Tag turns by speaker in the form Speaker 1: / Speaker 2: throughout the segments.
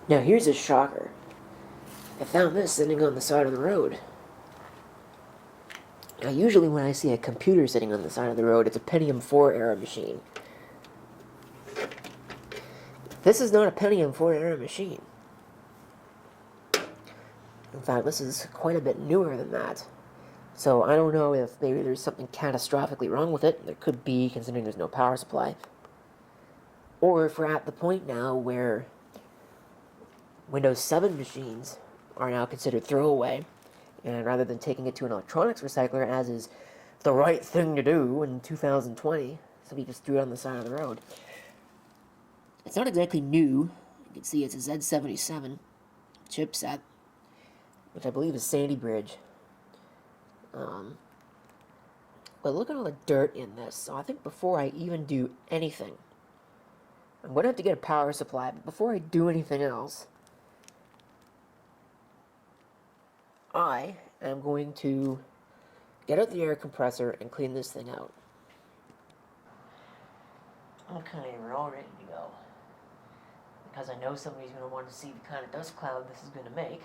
Speaker 1: Now here's a shocker. I found this sitting on the side of the road. Now usually when I see a computer sitting on the side of the road, it's a Pentium 4 era machine. This is not a Pentium 4 era machine. In fact, this is quite a bit newer than that. So I don't know if maybe there's something catastrophically wrong with it. There could be, considering there's no power supply. Or if we're at the point now where Windows 7 machines are now considered throwaway, and rather than taking it to an electronics recycler, as is the right thing to do in 2020, somebody just threw it on the side of the road. It's not exactly new. You can see it's a Z77 chipset, which I believe is Sandy Bridge. But look at all the dirt in this. So I think before I even do anything, I'm going to have to get a power supply, but before I do anything else, I am going to get out the air compressor and clean this thing out. Okay, we're all ready to go. Because I know somebody's going to want to see the kind of dust cloud this is going to make.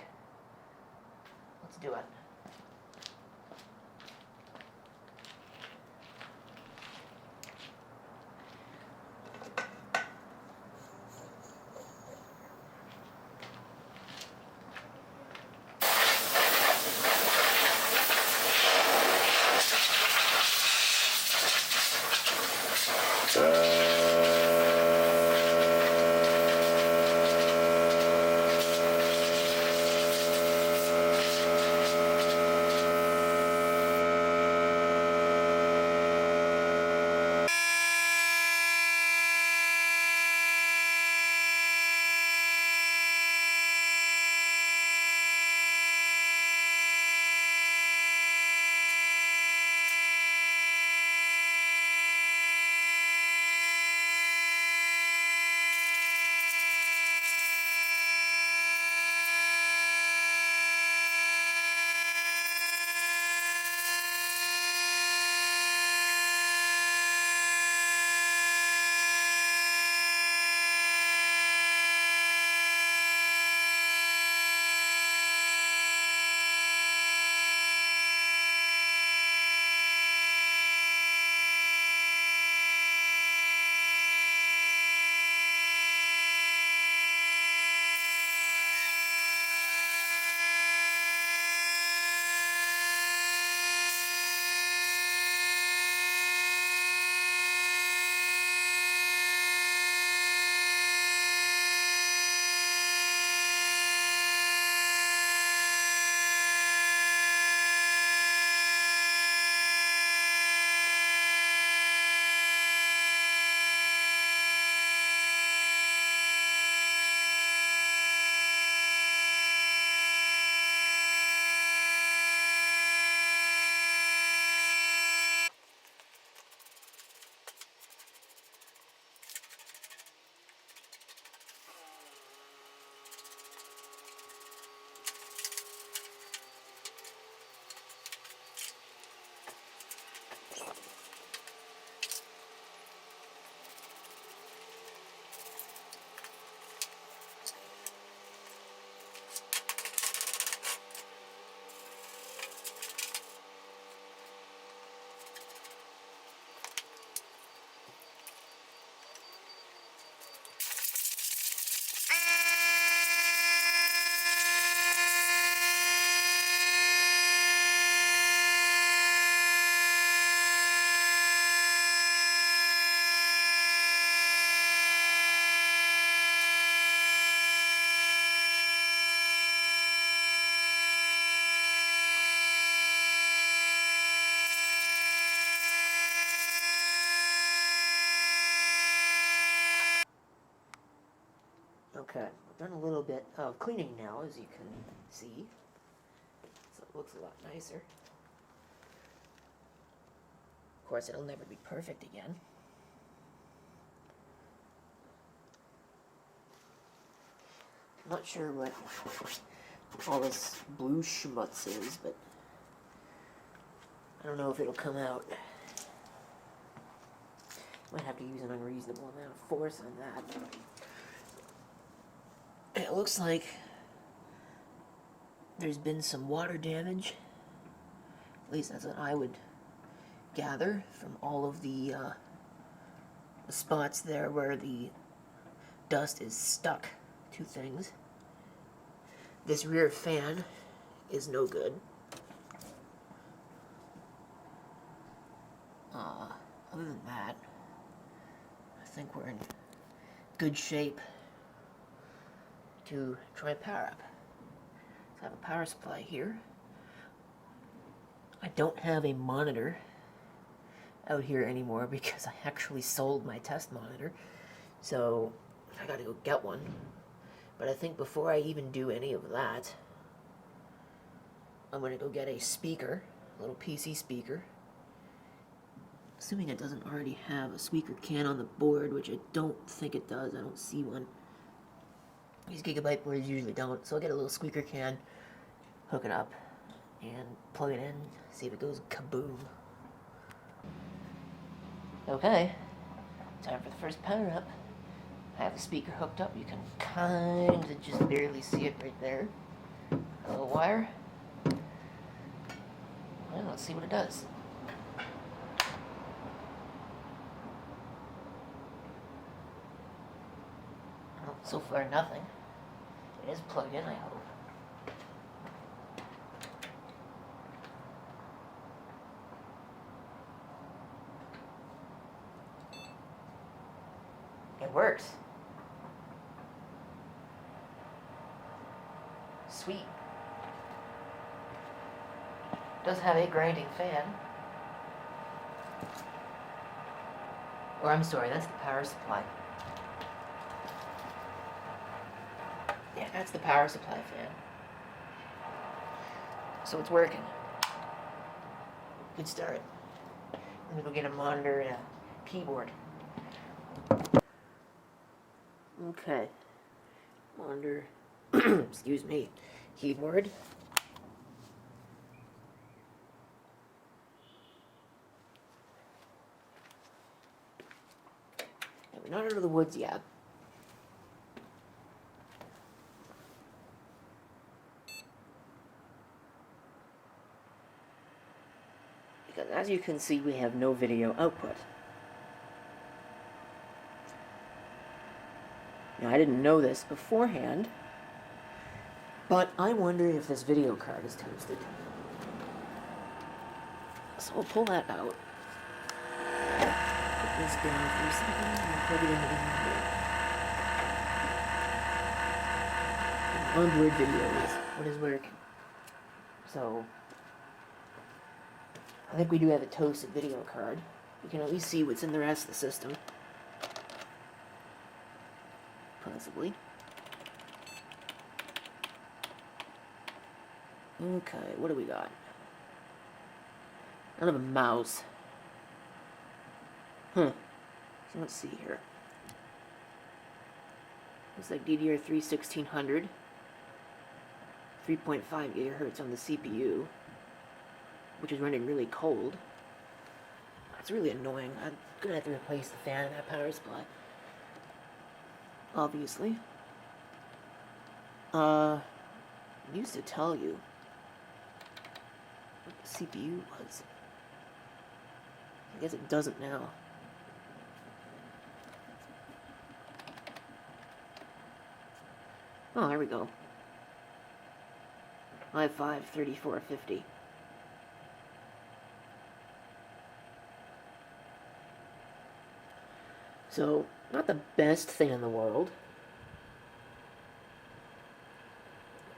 Speaker 1: Let's do it. Okay, I've done a little bit of cleaning now, as you can see. So it looks a lot nicer. Of course, it'll never be perfect again. I'm not sure what all this blue schmutz is, but I don't know if it'll come out. Might have to use an unreasonable amount of force on that. It looks like there's been some water damage. At least that's what I would gather from all of the spots there where the dust is stuck to things. This rear fan is no good. Other than that, I think we're in good shape to try power up. So I have a power supply here. I don't have a monitor out here anymore because I actually sold my test monitor. So I gotta go get one. But I think before I even do any of that, I'm gonna go get a speaker, a little PC speaker. Assuming it doesn't already have a speaker can on the board, which I don't think it does. I don't see one. These gigabyte boards usually don't, so I'll get a little speaker can, hook it up, and plug it in, see if it goes kaboom. Okay, time for the first power up. I have the speaker hooked up. You can kind of just barely see it right there. A little wire. Well, let's see what it does. Well, so far nothing. It is plugged in, I hope. It works. Sweet. Does have a grinding fan. Or I'm sorry, that's the power supply. Yeah, that's the power supply fan. So it's working. Good start. Let me go get a monitor and a keyboard. Okay. Monitor. Excuse me. Keyboard. We're not out of the woods yet. Because as you can see, we have no video output. Now, I didn't know this beforehand, but I wonder if this video card is toasted. So we'll pull that out. Put this down for a second and plug it into the monitor. Onboard video is what is working. So I think we do have a toasted video card. We can at least see what's in the rest of the system. Possibly. Okay, what do we got? I don't have a mouse. So let's see here. Looks like DDR3 1600. 3.5 gigahertz on the CPU, which is running really cold. That's really annoying. I'm gonna have to replace the fan in that power supply. Obviously. Used to tell you what the CPU was. I guess it doesn't now. Oh, there we go. i5 3450. So, not the best thing in the world,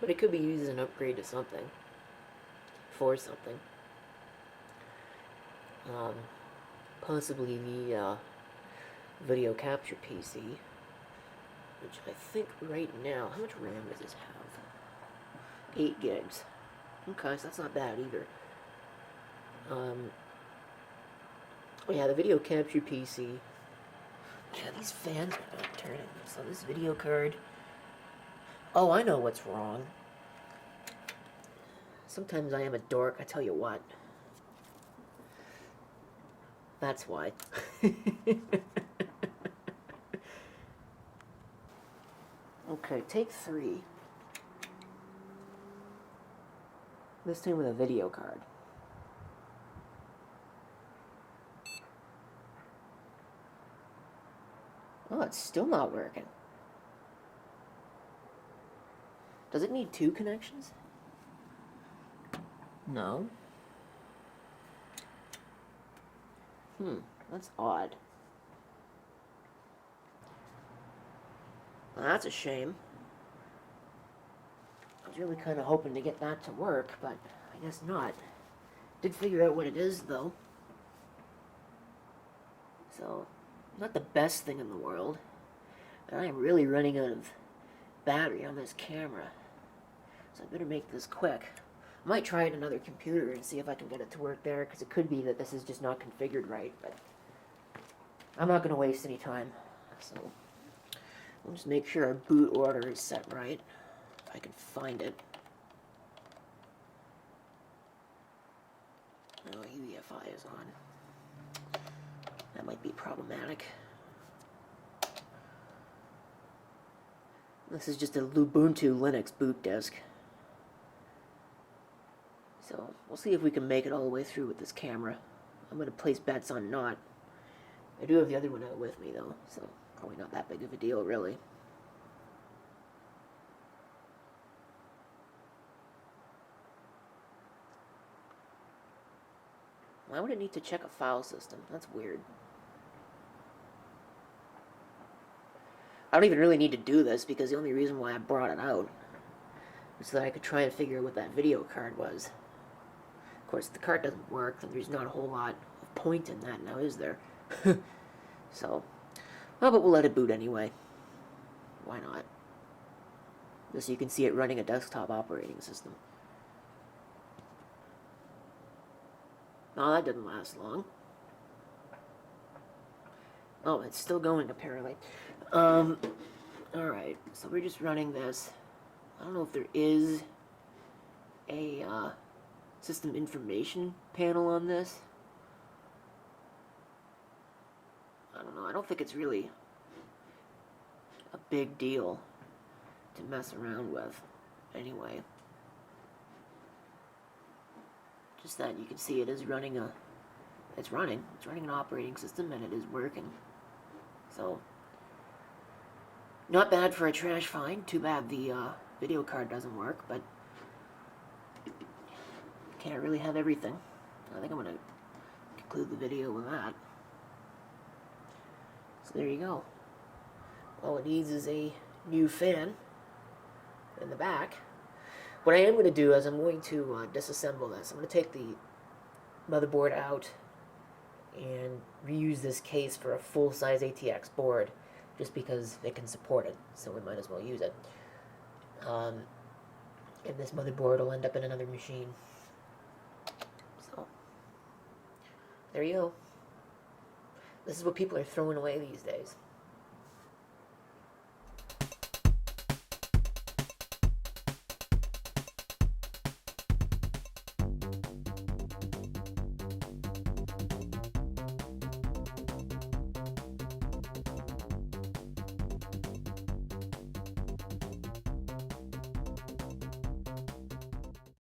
Speaker 1: but it could be used as an upgrade to something, for something. Possibly the video capture PC, which I think right now, how much RAM does this have? 8 gigs. Okay, so that's not bad either. Oh yeah, the video capture PC. Yeah, these fans are not turning. So this video card. Oh, I know what's wrong. Sometimes I am a dork, I tell you what. That's why. Okay, take 3. This time with a video card. Oh, it's still not working. Does it need 2 connections? No. That's odd. Well, that's a shame. I was really kind of hoping to get that to work, but I guess not. Did figure out what it is, though. So, not the best thing in the world. And I am really running out of battery on this camera. So I better make this quick. I might try it on another computer and see if I can get it to work there, because it could be that this is just not configured right, but I'm not going to waste any time. So we'll just make sure our boot order is set right, if I can find it. Oh, UEFI is on. That might be problematic. This is just a Ubuntu Linux boot disk. So we'll see if we can make it all the way through with this camera. I'm going to place bets on not. I do have the other one out with me though, so probably not that big of a deal really. Why would it need to check a file system? That's weird. I don't even really need to do this, because the only reason why I brought it out was so that I could try and figure out what that video card was. Of course, if the card doesn't work, then there's not a whole lot of point in that now, is there? So, well, but we'll let it boot anyway. Why not? Just so you can see it running a desktop operating system. Oh, that didn't last long. Oh, it's still going, apparently. Alright, so we're just running this. I don't know if there is a system information panel on this. I don't know, I don't think it's really a big deal to mess around with, anyway. Just that you can see it is running it's running an operating system, and it is working. So, not bad for a trash find. Too bad the video card doesn't work, but can't really have everything. I think I'm going to conclude the video with that. So there you go. All it needs is a new fan in the back. What I am going to do is I'm going to disassemble this. I'm going to take the motherboard out and reuse this case for a full-size ATX board, just because it can support it, so we might as well use it. And this motherboard will end up in another machine. So, there you go. This is what people are throwing away these days.